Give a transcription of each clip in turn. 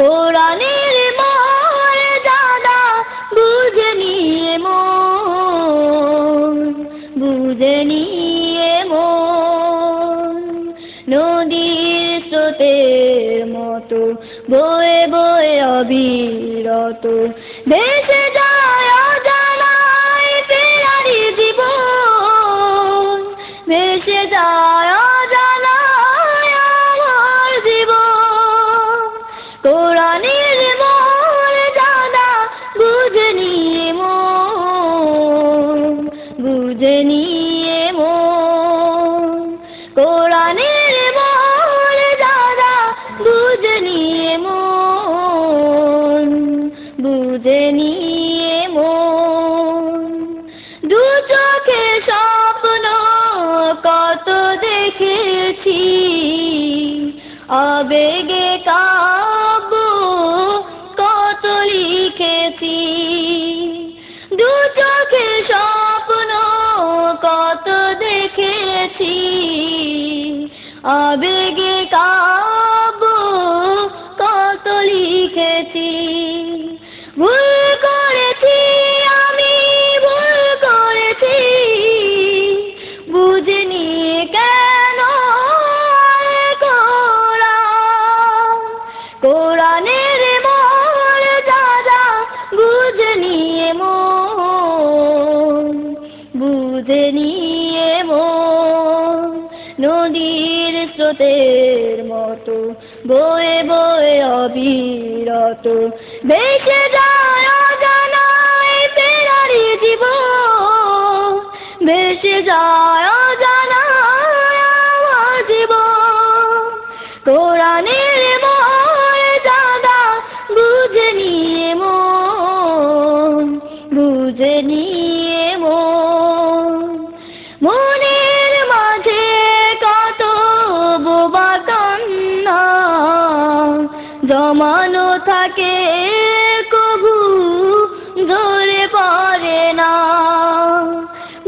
কোরআনের মর্যাদা বুঝে নিয়ে মন, বুঝে নিয়ে মন, নদীর স্রোতের মতো বয়ে বয়ে অবিরত ভেসে যায় অজানায় ফেরারি জীবন, ভেসে যায় অজানায় আমার জীবন। কোরআনের মর্যাদা বুঝে নিয়ে মন, বুঝে নিয়ে মন, কোরআনের মর্যাদা বুঝে নিয়ে মন, বুঝে নিয়ে মন। দু চোখে স্বপ্ন কত দেখেছি, আবেগে কাব্য কত লিখেছি। দু চোখে স্বপ্ন কত দেখেছি, আবেগে কাব্য কত লিখেছি। ভুল করেছি আমি, ভুল করেছি, বুঝিনি কেন কোরআন। কোরআনের মর্যাদা বুঝে নিয়ে মন, বুঝে নিয়ে মন, নদীর স্রোতের মতো বয়ে বয়ে অবিরত ভেসে যায় অজানায় ফেরারি জীবন, ভেসে যায় অজানায় আমার জীবন। কোরআনের মর্যাদা বুঝে নিয়ে মন, বুঝে নিয়ে মন, মনের মাঝে কত বোবা কান্না জমানো থাকে কবু ধরে পড়ে না।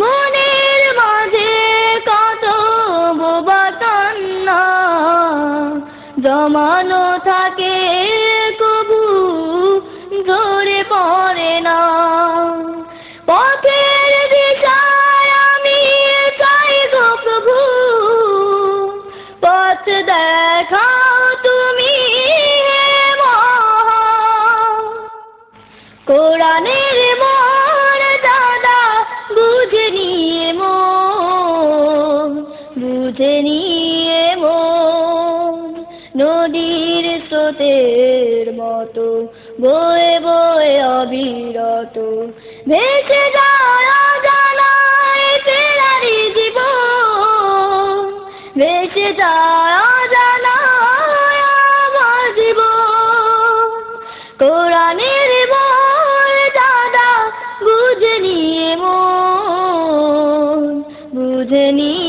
মনের মাঝে কত বোবা কান্না জমানো থাকে কবু ধরে পড়ে না। পথের দিশায় আমি চাই গো প্রভু, পথ দেখাও তুমি হে মহান। কোরআনের মর্যাদা বুঝে নিয়ে মন, বুঝে নিয়ে মন, নদীর স্রোতের মতো বয়ে বয়ে অবিরত ভেসে যায় অজানায় ফেরারি জীবন, ভেসে যায় অজানায় আমার জীবন। কোরআনের মর্যাদা বুঝে নিয়ে মন, বুঝে নিয়ে